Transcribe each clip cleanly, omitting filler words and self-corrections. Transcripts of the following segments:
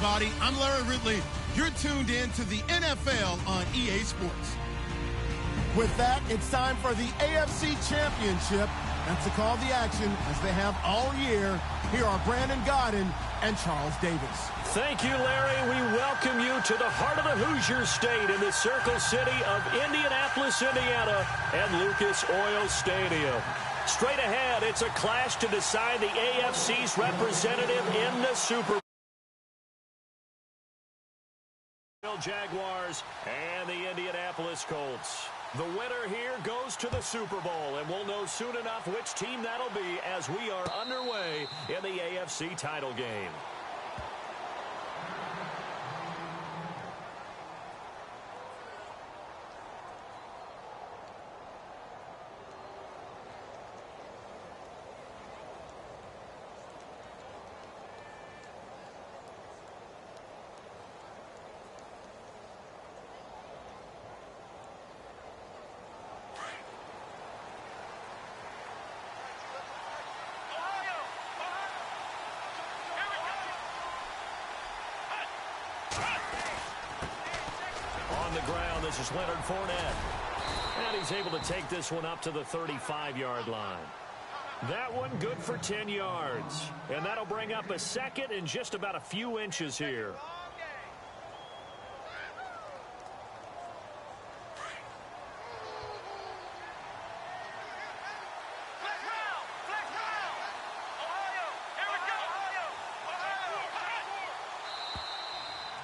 everybody. I'm Larry Ridley. You're tuned in to the NFL on EA Sports. With that, it's time for the AFC Championship. And to call the action, as they have all year, here are Brandon Gaudin and Charles Davis. Thank you, Larry. We welcome you to the heart of the Hoosier State in the Circle City of Indianapolis, Indiana, and Lucas Oil Stadium. Straight ahead, it's a clash to decide the AFC's representative in the Super Bowl. Jaguars and the Indianapolis Colts. The winner here goes to the Super Bowl, and we'll know soon enough which team that'll be as we are underway in the AFC title game. On the ground, this is Leonard Fournette. And he's able to take this one up to the 35-yard line. That one good for 10 yards. And that'll bring up a second and just about a few inches here.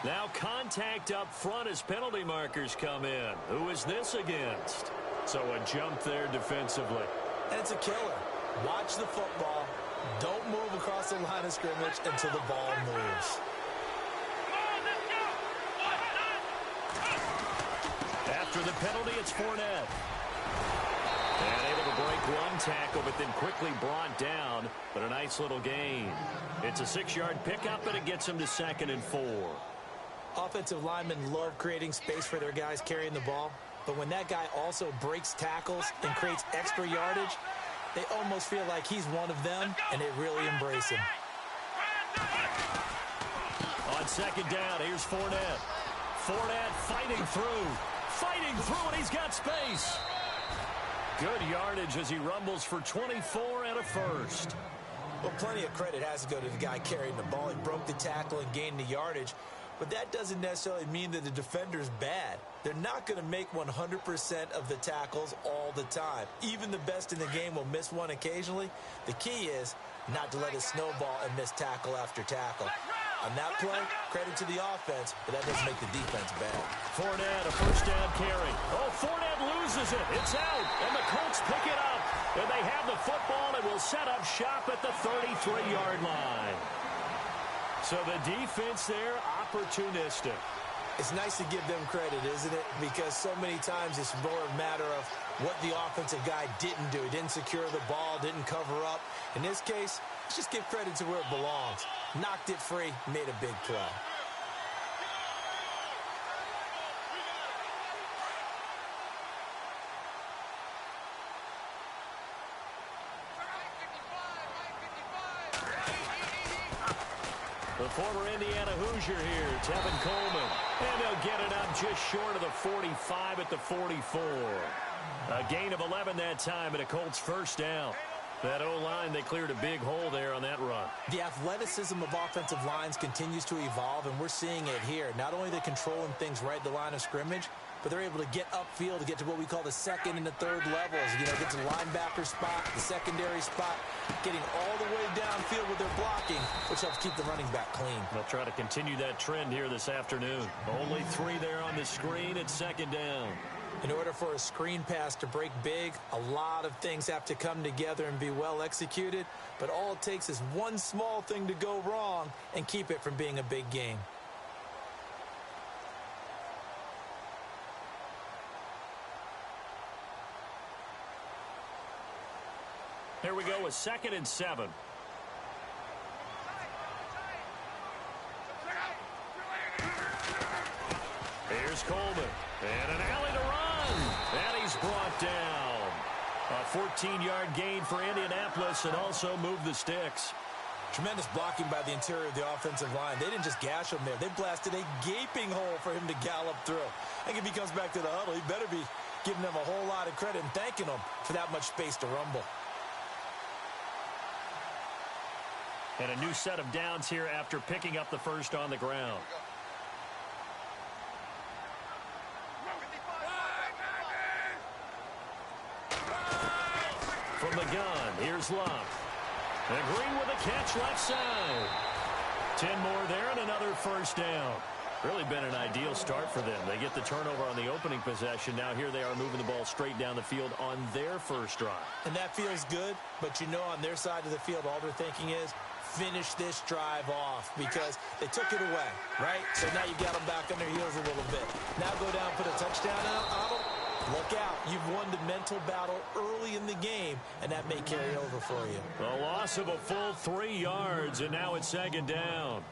Now contact up front as penalty markers come in. Who is this against? So a jump there defensively. And it's a killer. Watch the football. Don't move across the line of scrimmage until the ball moves. After the penalty, it's Fournette. And able to break one tackle, but then quickly brought down. But a nice little gain. It's a 6-yard pickup, and it gets him to 2nd and 4. Offensive linemen love creating space for their guys carrying the ball. But when that guy also breaks tackles and creates extra yardage, they almost feel like he's one of them, and they really embrace him. On 2nd down, here's Fournette. Fournette fighting through, and he's got space. Good yardage as he rumbles for 24 and a first. Well, plenty of credit has to go to the guy carrying the ball. He broke the tackle and gained the yardage. But that doesn't necessarily mean that the defender's bad. They're not going to make 100% of the tackles all the time. Even the best in the game will miss one occasionally. The key is not to let it snowball and miss tackle after tackle. On that play, credit to the offense, but that doesn't make the defense bad. Fournette, a first down carry. Oh, Fournette loses it. It's out, and the Colts pick it up. And they have the football and will set up shop at the 33-yard line. So the defense there, opportunistic. It's nice to give them credit, isn't it? Because so many times it's more a matter of what the offensive guy didn't do. He didn't secure the ball, didn't cover up. In this case, let's just give credit to where it belongs. Knocked it free, made a big play. The former Indiana Hoosier here, Tevin Coleman. And he'll get it up just short of the 45 at the 44. A gain of 11 that time, and a Colts first down. That O-line, they cleared a big hole there on that run. The athleticism of offensive lines continues to evolve, and we're seeing it here. Not only are they controlling things right at the line of scrimmage, but they're able to get upfield to get to what we call the second and the third levels. You know, get to the linebacker spot, the secondary spot, getting all the way downfield with their blocking, which helps keep the running back clean. They'll try to continue that trend here this afternoon. Only 3 there on the screen at 2nd down. In order for a screen pass to break big, a lot of things have to come together and be well executed, but all it takes is one small thing to go wrong and keep it from being a big game. Here we go with 2nd and 7. Here's Coleman. And an alley to run. And he's brought down. A 14-yard gain for Indianapolis and also moved the sticks. Tremendous blocking by the interior of the offensive line. They didn't just gash him there. They blasted a gaping hole for him to gallop through. I think if he comes back to the huddle, he better be giving them a whole lot of credit and thanking them for that much space to rumble. And a new set of downs here after picking up the first on the ground. From the gun, here's Love. And Green with a catch left side. 10 more there and another first down. Really been an ideal start for them. They get the turnover on the opening possession. Now here they are moving the ball straight down the field on their first drive. And that feels good, but you know on their side of the field, all they're thinking is, finish this drive off because they took it away, right? So now you've got them back on their heels a little bit. Now go down, put a touchdown on them. Look out. You've won the mental battle early in the game, and that may carry over for you. A loss of a full 3 yards, and now it's second down.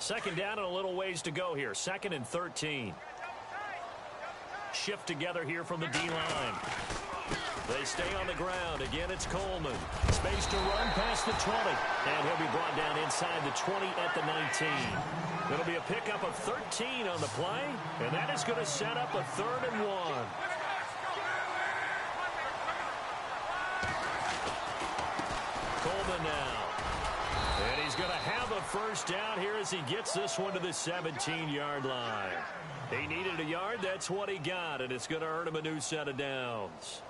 Second down and a little ways to go here. 2nd and 13. Shift together here from the D-line. They stay on the ground. Again, it's Coleman. Space to run past the 20. And he'll be brought down inside the 20 at the 19. It'll be a pickup of 13 on the play. And that is going to set up a 3rd and 1. Coleman now. And he's going to have a first down here as he gets this one to the 17-yard line. He needed a yard. That's what he got, and it's going to earn him a new set of downs.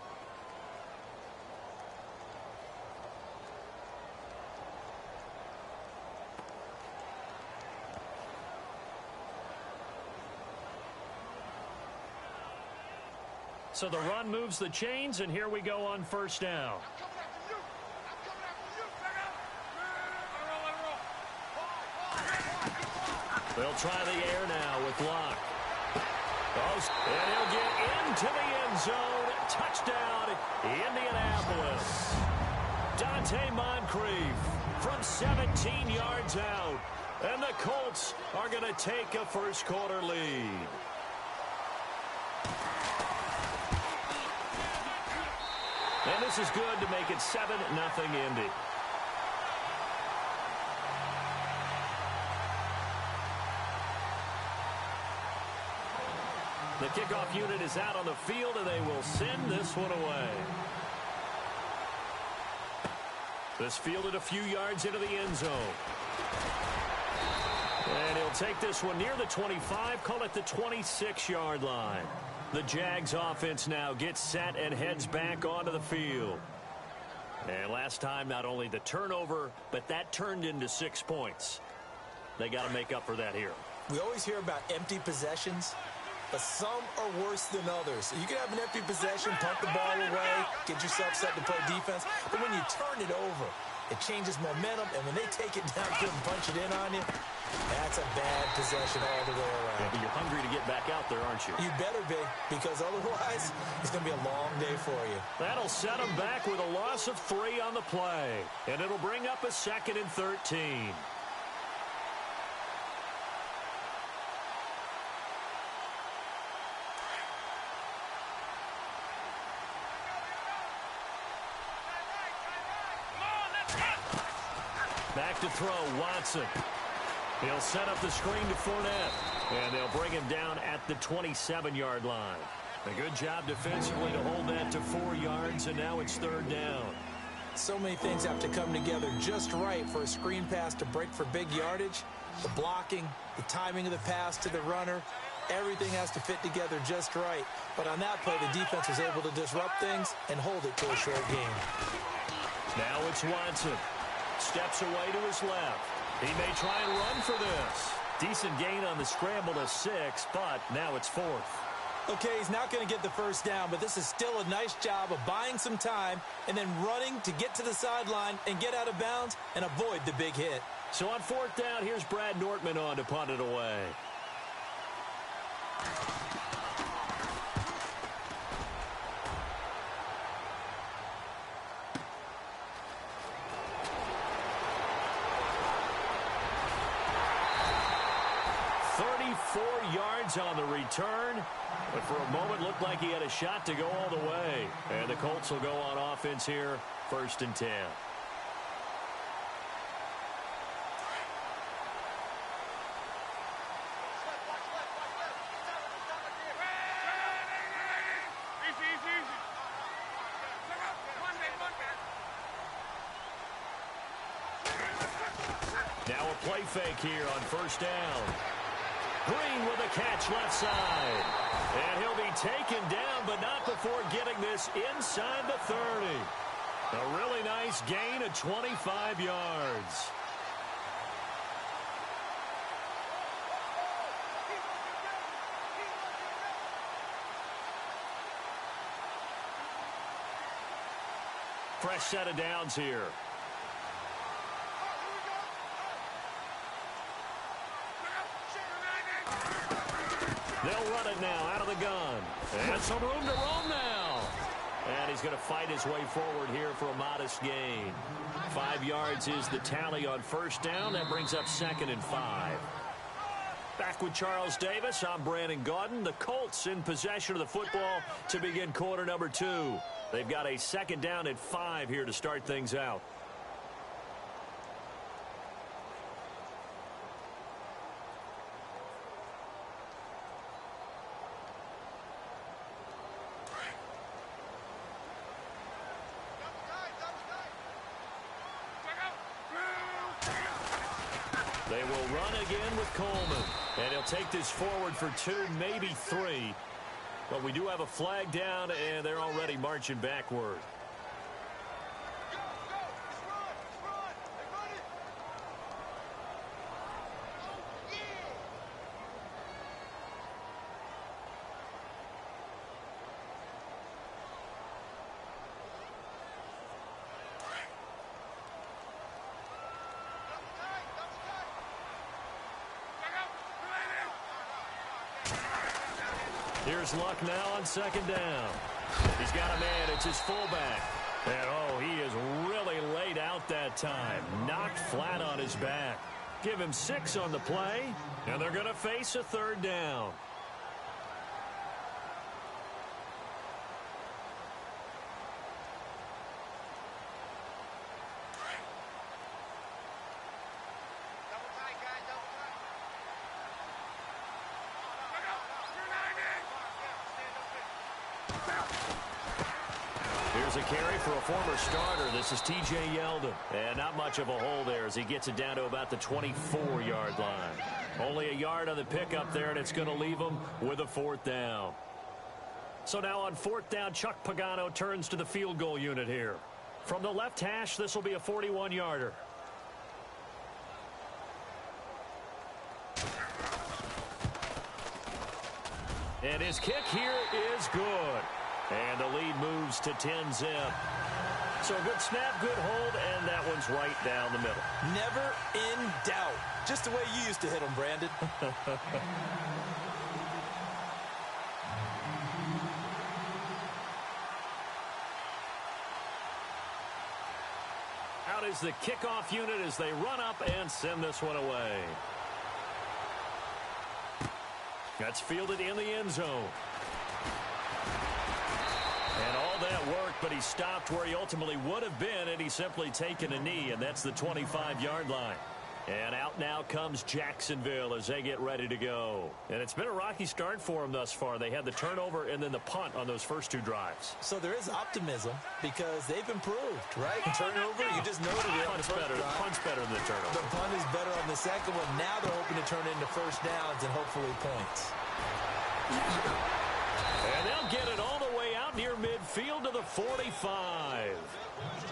So the run moves the chains, and here we go on first down. They'll try the air now with Locke. And he'll get into the end zone. Touchdown, Indianapolis. Dante Moncrief from 17 yards out. And the Colts are going to take a first-quarter lead. And this is good to make it 7-0 Indy. The kickoff unit is out on the field, and they will send this one away. This fielded a few yards into the end zone. And he'll take this one near the 25, call it the 26-yard line. The Jags offense now gets set and heads back onto the field. And last time, not only the turnover, but that turned into 6 points. They got to make up for that here. We always hear about empty possessions, but some are worse than others. You can have an empty possession, punt the ball away, get yourself set to play defense, but when you turn it over, it changes momentum, and when they take it down good and punch it in on you, that's a bad possession all the way around. Yeah, but you're hungry to get back out there, aren't you? You better be, because otherwise it's going to be a long day for you. That'll set them back with a loss of 3 on the play, and it'll bring up a 2nd and 13. Back to throw, Watson. He'll set up the screen to Fournette, and they'll bring him down at the 27-yard line. A good job defensively to hold that to 4 yards, and now it's 3rd down. So many things have to come together just right for a screen pass to break for big yardage. The blocking, the timing of the pass to the runner, everything has to fit together just right. But on that play, the defense was able to disrupt things and hold it to a short gain. Now it's Watson. Steps away to his left. He may try and run for this. Decent gain on the scramble to 6, but now it's 4th. Okay, he's not going to get the first down, but this is still a nice job of buying some time and then running to get to the sideline and get out of bounds and avoid the big hit. So on 4th down, here's Brad Nortman on to punt it away. Yards on the return, but for a moment looked like he had a shot to go all the way. And the Colts will go on offense here, 1st and 10. Now a play fake here on 1st down. Green with a catch left side. And he'll be taken down, but not before getting this inside the 30. A really nice gain of 25 yards. Fresh set of downs here. They'll run it now out of the gun. And some room to roam now. And he's going to fight his way forward here for a modest gain. 5 yards is the tally on 1st down. That brings up 2nd and 5. Back with Charles Davis. I'm Brandon Gaudin. The Colts in possession of the football to begin quarter number 2. They've got a 2nd down at 5 here to start things out. They will run again with Coleman. And he'll take this forward for 2, maybe 3. But we do have a flag down, and they're already marching backward. Here's Luck now on 2nd down. He's got a man. It's his fullback. And, oh, he is really laid out that time. Knocked flat on his back. Give him 6 on the play, and they're going to face a 3rd down. Here's a carry for a former starter. This is T.J. Yeldon. And not much of a hole there as he gets it down to about the 24-yard line. Only a yard on the pickup there, and it's going to leave him with a 4th down. So now on 4th down, Chuck Pagano turns to the field goal unit here. From the left hash, this will be a 41-yarder. And his kick here is good. And the lead moves to 10-zip. So a good snap, good hold, and that one's right down the middle. Never in doubt. Just the way you used to hit them, Brandon. Out is the kickoff unit as they run up and send this one away. That's fielded in the end zone. And all that work, but he stopped where he ultimately would have been, and he's simply taken a knee, and that's the 25-yard line. And out now comes Jacksonville as they get ready to go. And it's been a rocky start for them thus far. They had the turnover and then the punt on those first two drives. So there is optimism because they've improved, right? Turnover, you just noted it. Punt's better than the turnover. The punt is better on the second one. Now they're hoping to turn it into first downs and hopefully points. And they'll get it all the way out near midfield to the 45.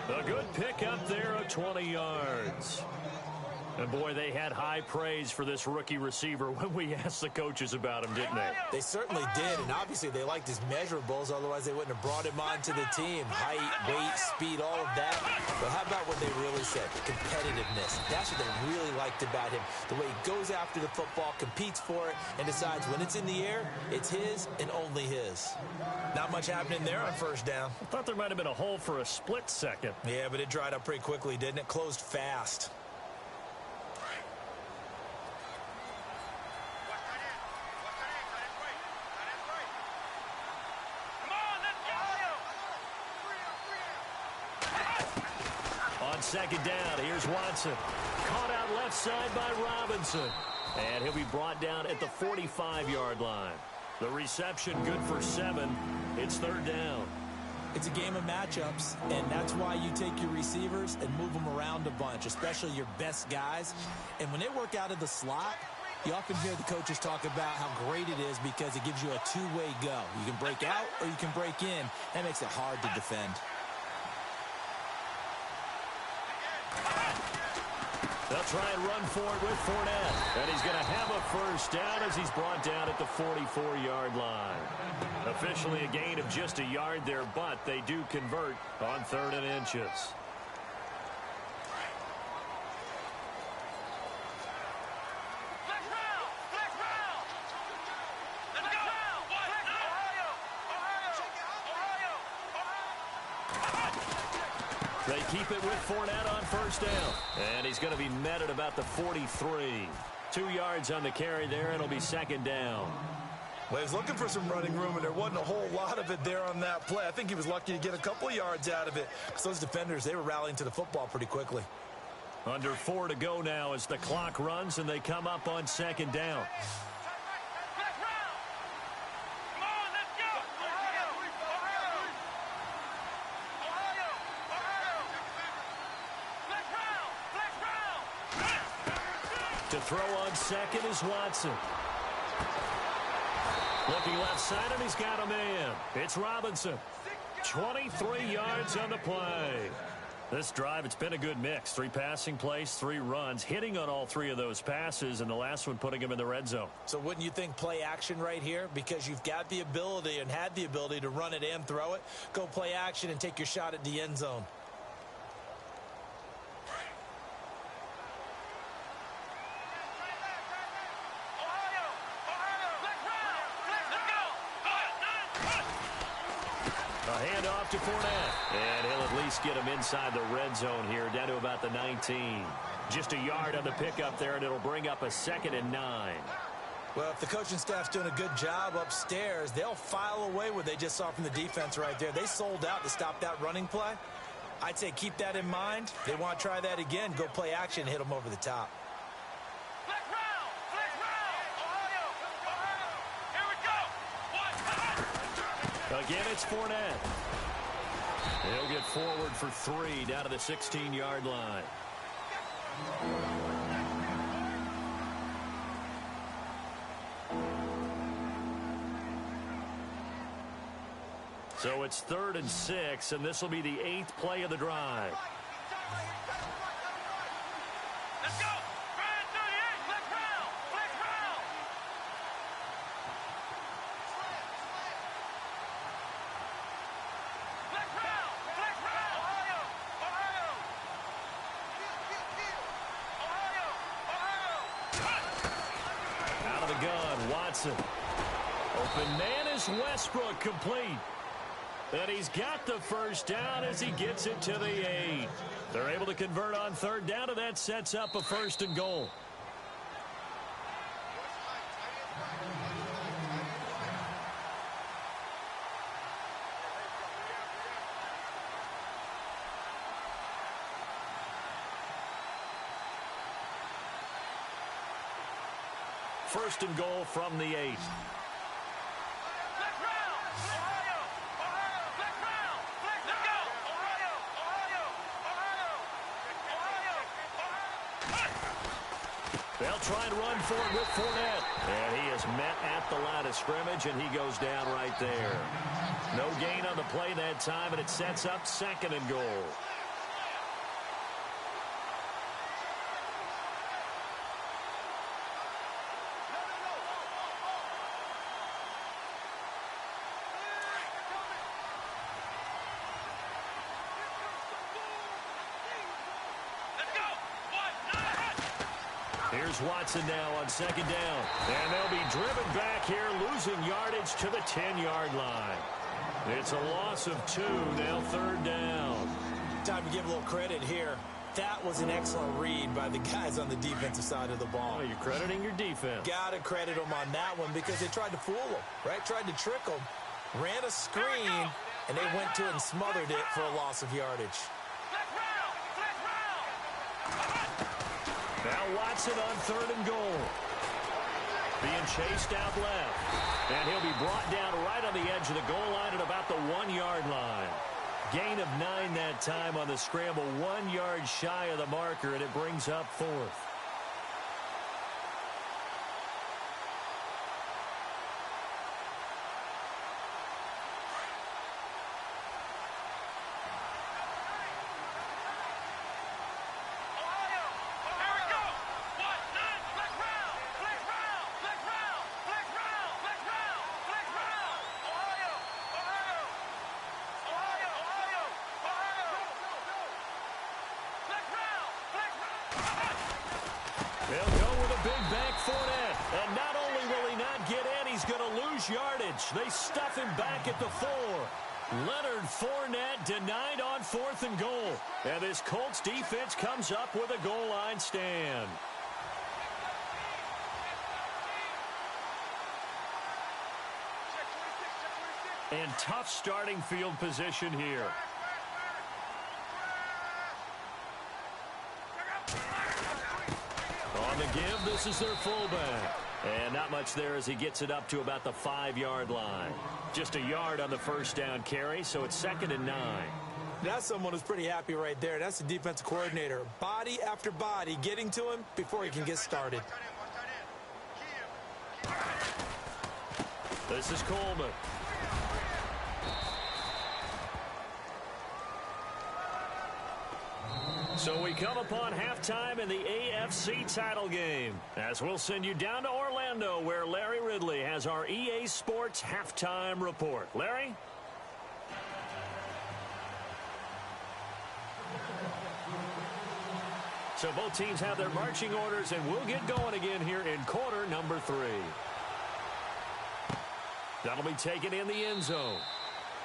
A good pick up there of 20 yards. And, boy, they had high praise for this rookie receiver when we asked the coaches about him, didn't they? They certainly did, and obviously they liked his measurables. Otherwise, they wouldn't have brought him onto the team. Height, weight, speed, all of that. But how about what they really said? Competitiveness. That's what they really liked about him. The way he goes after the football, competes for it, and decides when it's in the air, it's his and only his. Not much happening there on first down. I thought there might have been a hole for a split second. Yeah, but it dried up pretty quickly, didn't it? Closed fast. Second down, here's Watson. Caught out left side by Robinson. And he'll be brought down at the 45-yard line. The reception good for 7. It's third down. It's a game of matchups, and that's why you take your receivers and move them around a bunch, especially your best guys. And when they work out of the slot, you often hear the coaches talk about how great it is because it gives you a two-way go. You can break out or you can break in. That makes it hard to defend. They'll try and run for it with Fournette. And he's going to have a first down as he's brought down at the 44-yard line. Officially a gain of just a yard there, but they do convert on 3rd and inches. They keep it with Fournette on first down. And he's going to be met at about the 43. 2 yards on the carry there, and it'll be second down. Well, he was looking for some running room, and there wasn't a whole lot of it there on that play. I think he was lucky to get a couple of yards out of it because those defenders, they were rallying to the football pretty quickly. Under 4 to go now as the clock runs, and they come up on second down. To throw on second is Watson. Looking left side, and he's got a man. It's Robinson. 23 yards on the play. This drive, it's been a good mix. 3 passing plays, 3 runs, hitting on all 3 of those passes, and the last one putting him in the red zone. So wouldn't you think play action right here? Because you've got the ability and had the ability to run it and throw it. Go play action and take your shot at the end zone. Handoff to Fournette. And he'll at least get him inside the red zone here, down to about the 19. Just a yard on the pickup there, and it'll bring up a 2nd and 9. Well, if the coaching staff's doing a good job upstairs, they'll file away what they just saw from the defense right there. They sold out to stop that running play. I'd say keep that in mind. They want to try that again. Go play action, hit them over the top. Again, it's Fournette. He'll get forward for 3 down to the 16-yard line. So it's 3rd and 6, and this will be the 8th play of the drive. Open man is Westbrook, complete. And he's got the first down as he gets it to the 8. They're able to convert on 3rd down, and that sets up a 1st and goal. first and goal from the 8. They'll try and run for it with Fournette. And he is met at the line of scrimmage, and he goes down right there. No gain on the play that time, and it sets up second and goal. Here's Watson now on second down. And they'll be driven back here, losing yardage to the 10-yard line. It's a loss of 2, now third down. Time to give a little credit here. That was an excellent read by the guys on the defensive side of the ball. Oh, you're crediting your defense. Got to credit them on that one because they tried to fool them, right? Tried to trick them. Ran a screen, and they went to it and smothered it for a loss of yardage. Now Watson on third and goal. Being chased out left. And he'll be brought down right on the edge of the goal line at about the 1-yard line. Gain of 9 that time on the scramble. 1 yard shy of the marker, and it brings up fourth. They'll go with a big bank Fournette. And not only will he not get in, he's going to lose yardage. They stuff him back at the 4. Leonard Fournette denied on fourth and goal. And this Colts defense comes up with a goal line stand. And tough starting field position here. On the give, this is their fullback. And not much there as he gets it up to about the 5-yard line. Just a yard on the first down carry, so it's second and 9. That's someone who's pretty happy right there. That's the defensive coordinator. Body after body getting to him before he can get started. This is Coleman. So we come upon halftime in the AFC title game, as we'll send you down to Orlando, where Larry Ridley has our EA Sports halftime report. Larry? So both teams have their marching orders, and we'll get going again here in quarter number 3. That'll be taken in the end zone.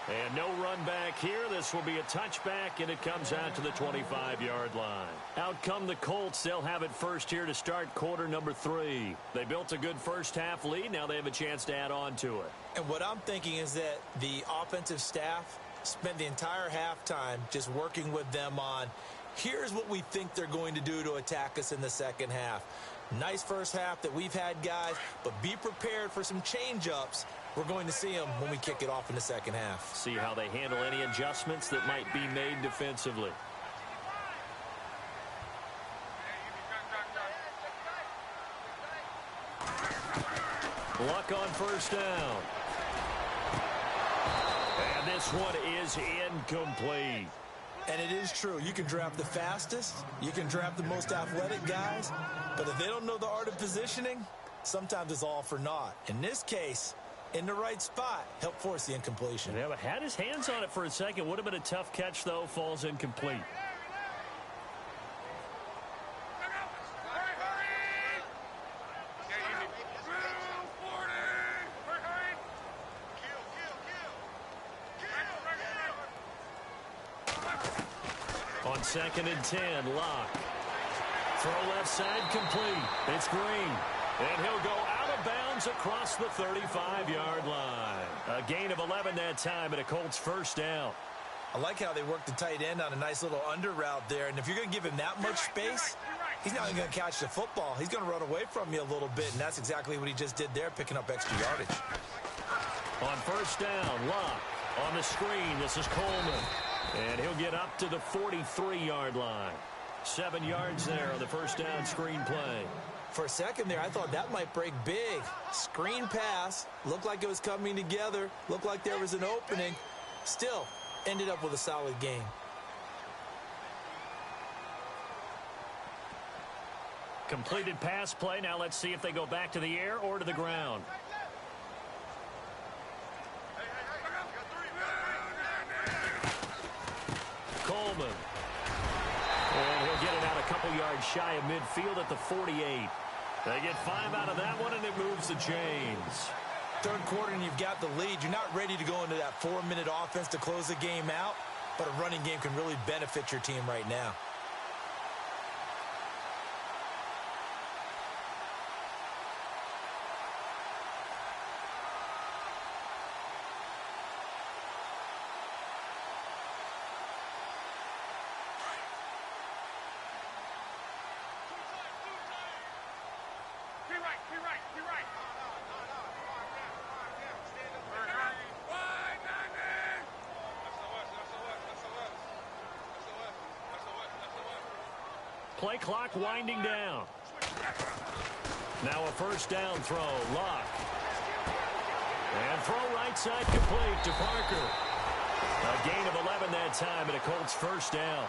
And no run back here. This will be a touchback, and it comes out to the 25-yard line. Out come the Colts. They'll have it first here to start quarter number 3. They built a good first-half lead. Now they have a chance to add on to it. And what I'm thinking is that the offensive staff spent the entire halftime just working with them on, here's what we think they're going to do to attack us in the second half. Nice first half that we've had, guys, but be prepared for some change-ups. We're going to see them when we kick it off in the second half. See how they handle any adjustments that might be made defensively. Luck on first down. And this one is incomplete. And it is true. You can draft the fastest. You can draft the most athletic guys. But if they don't know the art of positioning, sometimes it's all for naught. In this case, in the right spot, help force the incompletion. Yeah, but had his hands on it for a second. Would have been a tough catch, though. Falls incomplete. On second and 10, Locke. Throw left side complete. It's Green. And he'll go out of bounds across the 35-yard line. A gain of 11 that time and a Colts first down. I like how they work the tight end on a nice little under route there. And if you're going to give him that much space, He's not going to catch the football. He's going to run away from you a little bit, and that's exactly what he just did there, picking up extra yardage. On first down, Locke on the screen. This is Coleman, and he'll get up to the 43-yard line. 7 yards there on the first down screen play. For a second there, I thought that might break big. Screen pass. Looked like it was coming together. Looked like there was an opening. Still, ended up with a solid game. Completed pass play. Now let's see if they go back to the air or to the ground. Coleman. And he'll get it out a couple yards shy of midfield at the 48. They get 5 out of that one, and it moves the chains. Third quarter, and you've got the lead. You're not ready to go into that 4-minute offense to close the game out, but a running game can really benefit your team right now. Play clock winding down. Now a first down throw. Locke. And throw right side complete to Parker. A gain of 11 that time, and a Colts first down.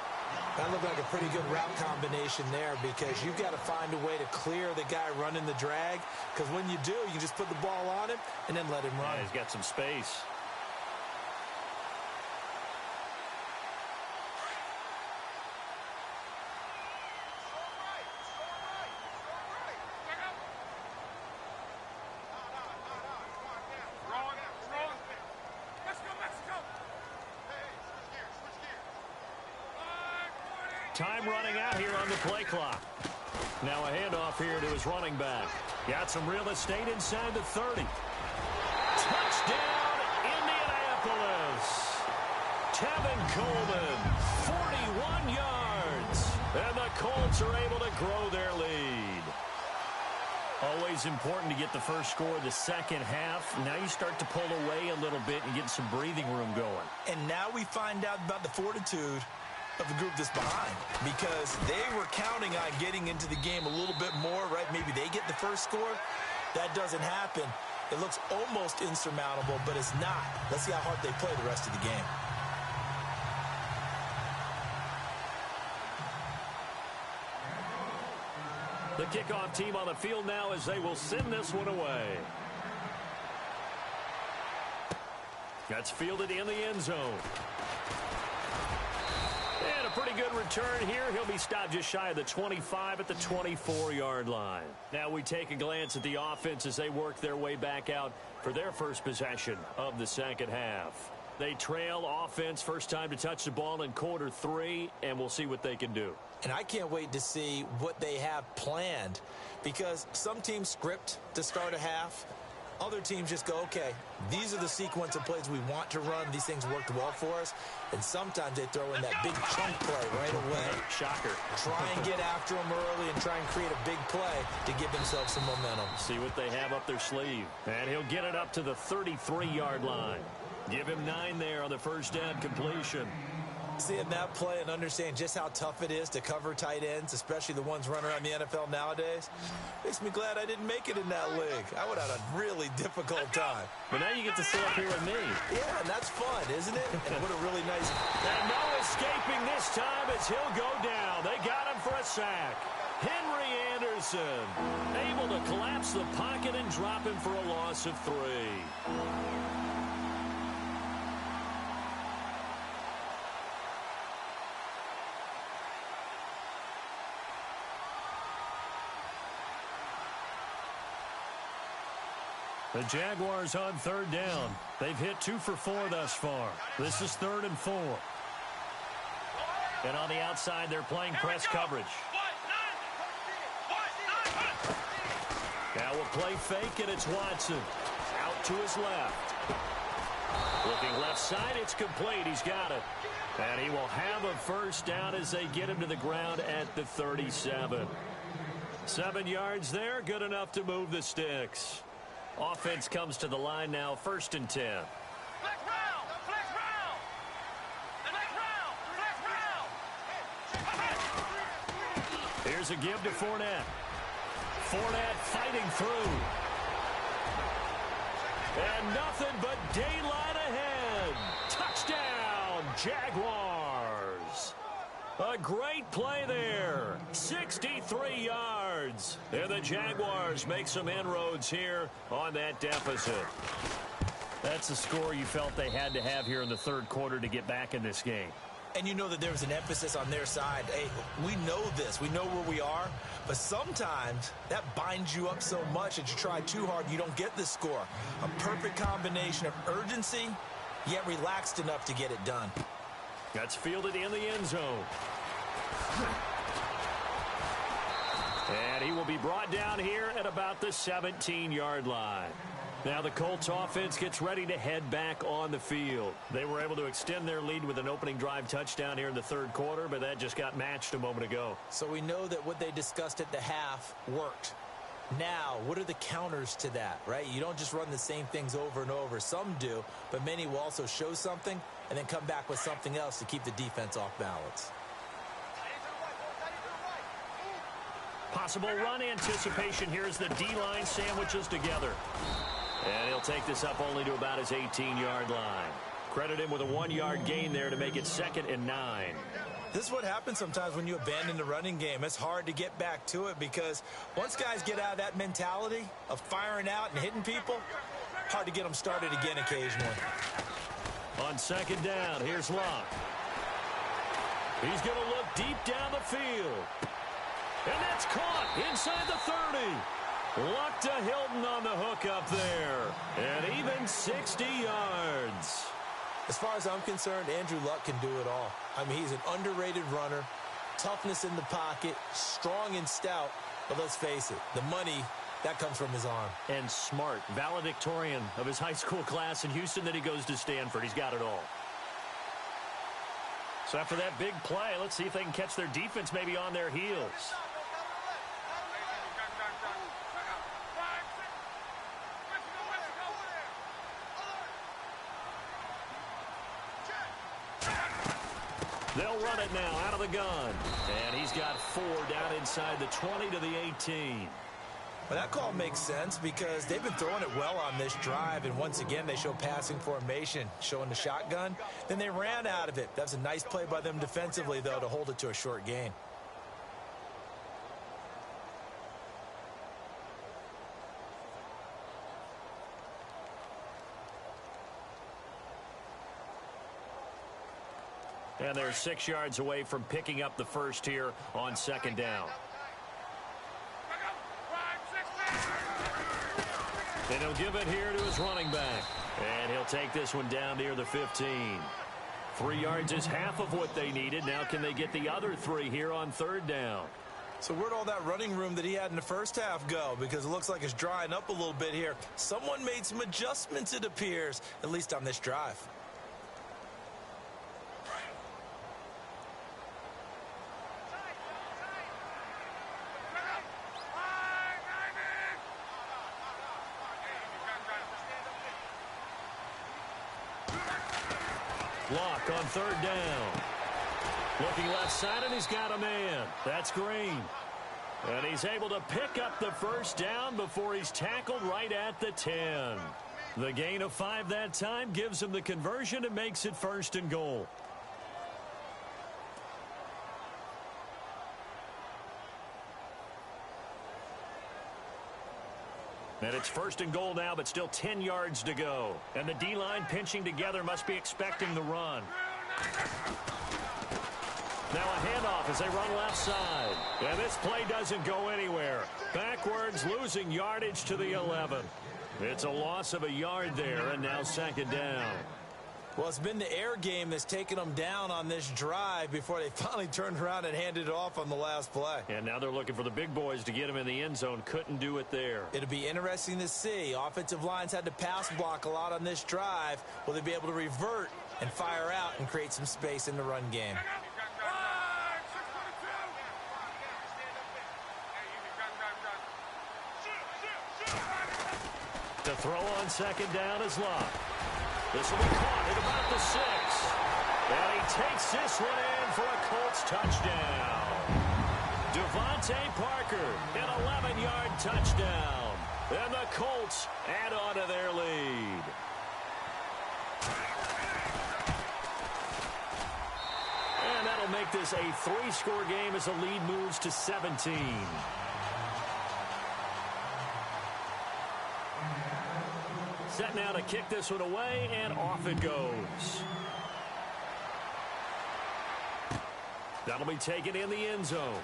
That looked like a pretty good route combination there, because you've got to find a way to clear the guy running the drag, because when you do, you just put the ball on him and then let him run. Yeah, he's got some space. Time running out here on the play clock. Now a handoff here to his running back. Got some real estate inside the 30. Touchdown, Indianapolis. Tevin Coleman, 41 yards. And the Colts are able to grow their lead. Always important to get the first score of the second half. Now you start to pull away a little bit and get some breathing room going. And now we find out about the fortitude of the group that's behind, because they were counting on getting into the game a little bit more, right? Maybe they get the first score. That doesn't happen. It looks almost insurmountable, but it's not. Let's see how hard they play the rest of the game. The kickoff team on the field now as they will send this one away. That's fielded in the end zone. And a pretty good return here. He'll be stopped just shy of the 25 at the 24-yard line. Now we take a glance at the offense as they work their way back out for their first possession of the second half. They trail offense, first time to touch the ball in quarter 3, and we'll see what they can do. And I can't wait to see what they have planned, because some teams script to start a half. Other teams just go, okay, these are the sequence of plays we want to run. These things worked well for us. And sometimes they throw in that big chunk play right away. Shocker. Try and get after them early and try and create a big play to give themselves some momentum. See what they have up their sleeve. And he'll get it up to the 33-yard line. Give him 9 there on the first down completion. Seeing that play and understand just how tough it is to cover tight ends, especially the ones running around the NFL nowadays, makes me glad I didn't make it in that league. I would have had a really difficult time. But now you get to sit up here with me. Yeah, and that's fun, isn't it? And what a really nice... And no escaping this time as he'll go down. They got him for a sack. Henry Anderson able to collapse the pocket and drop him for a loss of 3. The Jaguars on third down. They've hit 2 for 4 thus far. This is 3rd and 4. And on the outside, they're playing press coverage. Now a play fake, and it's Watson. Out to his left. Looking left side, it's complete. He's got it. And he will have a first down as they get him to the ground at the 37. 7 yards there, good enough to move the sticks. Offense comes to the line now, 1st and 10. Here's a give to Fournette. Fournette fighting through. And nothing but daylight ahead. Touchdown, Jaguars. A great play there. 63 yards. And the Jaguars make some inroads here on that deficit. That's the score you felt they had to have here in the 3rd quarter to get back in this game. And you know that there was an emphasis on their side. Hey, we know this. We know where we are. But sometimes that binds you up so much that you try too hard, you don't get the score. A perfect combination of urgency, yet relaxed enough to get it done. That's fielded in the end zone. And he will be brought down here at about the 17-yard line. Now the Colts offense gets ready to head back on the field. They were able to extend their lead with an opening drive touchdown here in the 3rd quarter, but that just got matched a moment ago. So we know that what they discussed at the half worked. Now, what are the counters to that, right? You don't just run the same things over and over. Some do, but many will also show something and then come back with something else to keep the defense off balance. Possible run anticipation here as the D-line sandwiches together. And he'll take this up only to about his 18-yard line. Credit him with a 1-yard gain there to make it 2nd and 9. This is what happens sometimes when you abandon the running game. It's hard to get back to it because once guys get out of that mentality of firing out and hitting people, hard to get them started again occasionally. On 2nd down, here's Locke. He's going to look deep down the field. And that's caught inside the 30. Luck to Hilton on the hook up there. And even 60 yards. As far as I'm concerned, Andrew Luck can do it all. I mean, he's an underrated runner. Toughness in the pocket, strong and stout. But let's face it, the money, that comes from his arm. And smart, valedictorian of his high school class in Houston, then he goes to Stanford. He's got it all. So after that big play, let's see if they can catch their defense maybe on their heels. They'll run it now out of the gun. And he's got 4 down inside the 20 to the 18. Well, that call makes sense because they've been throwing it well on this drive. And once again, they show passing formation, showing the shotgun. Then they ran out of it. That's a nice play by them defensively, though, to hold it to a short gain. And they're 6 yards away from picking up the first here on 2nd down. And he'll give it here to his running back. And he'll take this one down near the 15. 3 yards is half of what they needed. Now can they get the other 3 here on 3rd down? So where'd all that running room that he had in the first half go? Because it looks like it's drying up a little bit here. Someone made some adjustments, it appears, at least on this drive. Lock on 3rd down. Looking left side, and he's got a man. That's Green. And he's able to pick up the first down before he's tackled right at the 10. The gain of 5 that time gives him the conversion and makes it 1st and goal. And it's 1st and goal now, but still 10 yards to go. And the D-line pinching together must be expecting the run. Now a handoff as they run left side. And this play doesn't go anywhere. Backwards, losing yardage to the 11. It's a loss of a yard there, and now 2nd down. Well, it's been the air game that's taken them down on this drive before they finally turned around and handed it off on the last play. And now they're looking for the big boys to get him in the end zone. Couldn't do it there. It'll be interesting to see. Offensive lines had to pass block a lot on this drive. Will they be able to revert and fire out and create some space in the run game? The throw on second down is locked. This will be caught at about the 6. And he takes this one in for a Colts touchdown. Devontae Parker, an 11-yard touchdown. And the Colts add on to their lead. And that'll make this a 3-score game as the lead moves to 17. Set now to kick this one away, and off it goes. That'll be taken in the end zone.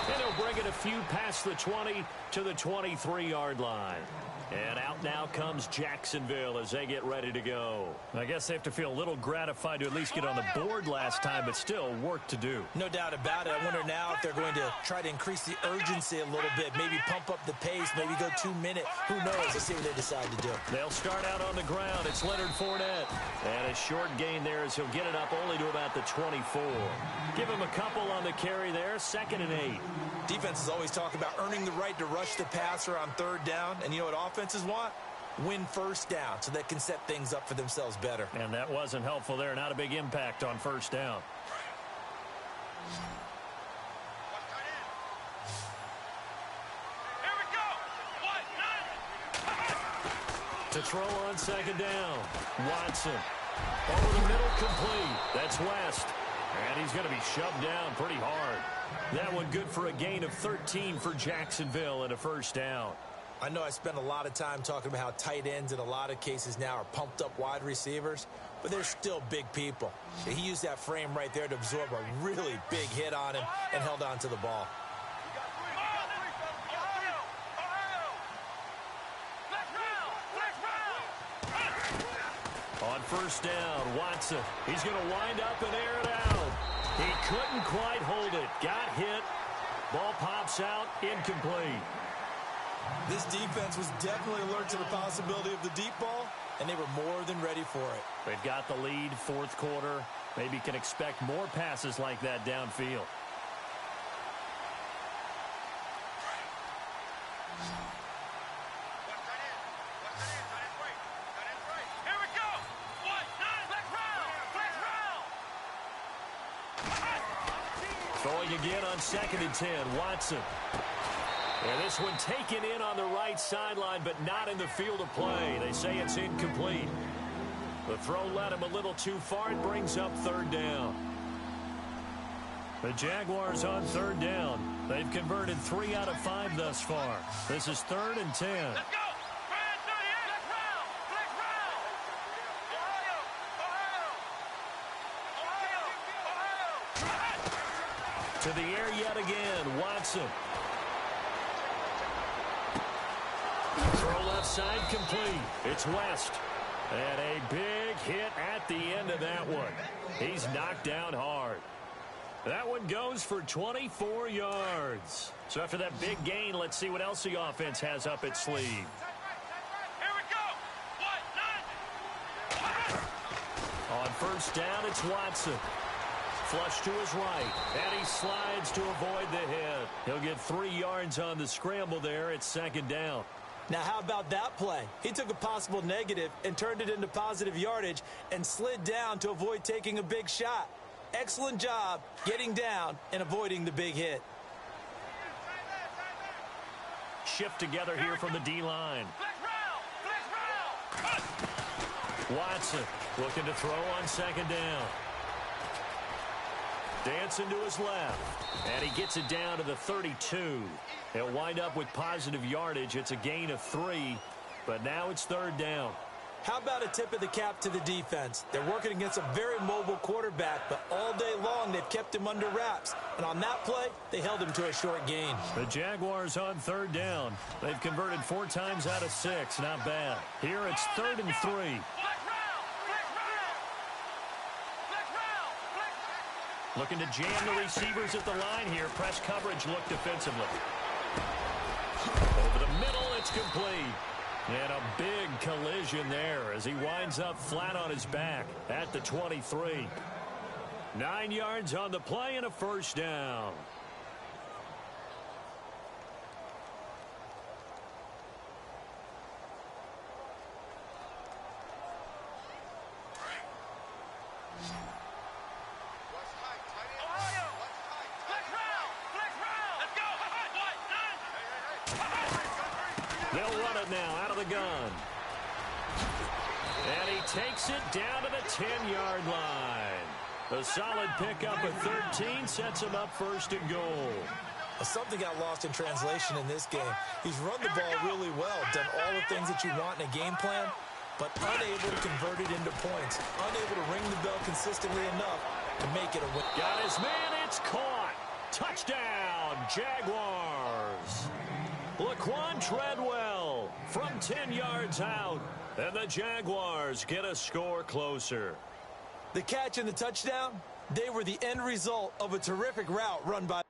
And he'll bring it a few past the 20 to the 23-yard line. And out now comes Jacksonville as they get ready to go. I guess they have to feel a little gratified to at least get on the board last time, but still work to do. No doubt about it. I wonder now if they're going to try to increase the urgency a little bit, maybe pump up the pace, maybe go 2 minutes. Who knows? Let's see what they decide to do. They'll start out on the ground. It's Leonard Fournette. And a short gain there as he'll get it up only to about the 24. Give him a couple on the carry there, 2nd and 8. Defenses always talk about earning the right to rush the passer on 3rd down. And you know what offenses want? Win 1st down so they can set things up for themselves better. And that wasn't helpful there. Not a big impact on 1st down. Here we go. To throw on 2nd down. Watson. Over the middle, complete. That's West. And he's going to be shoved down pretty hard. That one good for a gain of 13 for Jacksonville and a 1st down. I know I spent a lot of time talking about how tight ends in a lot of cases now are pumped up wide receivers, but they're still big people. He used that frame right there to absorb a really big hit on him and held on to the ball. On 1st down, Watson. He's going to wind up and air it out. He couldn't quite hold it. Got hit. Ball pops out. Incomplete. This defense was definitely alert to the possibility of the deep ball, and they were more than ready for it. They've got the lead, 4th quarter. Maybe can expect more passes like that downfield. Throwing again on 2nd and 10, Watson. And this one taken in on the right sideline, but not in the field of play. They say it's incomplete. The throw led him a little too far. It brings up 3rd down. The Jaguars on 3rd down. They've converted 3 out of 5 thus far. This is 3rd and 10. Let's go. To the air yet again, Watson. Throw left side complete. It's West. And a big hit at the end of that one. He's knocked down hard. That one goes for 24 yards. So after that big gain, let's see what else the offense has up its sleeve. Here we go. On 1st down, it's Watson. Flush to his right, and he slides to avoid the hit. He'll get 3 yards on the scramble there at 2nd down. Now, how about that play? He took a possible negative and turned it into positive yardage and slid down to avoid taking a big shot. Excellent job getting down and avoiding the big hit. Shift together here from the D-line. Watson looking to throw on 2nd down. Dancing to his left. And he gets it down to the 32. He'll wind up with positive yardage. It's a gain of 3. But now it's 3rd down. How about a tip of the cap to the defense? They're working against a very mobile quarterback, but all day long they've kept him under wraps. And on that play, they held him to a short gain. The Jaguars on 3rd down. They've converted 4 times out of 6. Not bad. Here it's 3rd and 3. Looking to jam the receivers at the line here. Press coverage look defensively. Over the middle, it's complete. And a big collision there as he winds up flat on his back at the 23. 9 yards on the play and a first down. They'll run it now out of the gun. And he takes it down to the 10-yard line. A solid pickup of 13 sets him up first and goal. Something got lost in translation in this game. He's run the ball really well, done all the things that you want in a game plan, but unable to convert it into points, unable to ring the bell consistently enough to make it a win. Got his man, it's caught. Touchdown, Jaguars. Laquan Treadwell from 10 yards out, and the Jaguars get a score closer. The catch and the touchdown, they were the end result of a terrific route run by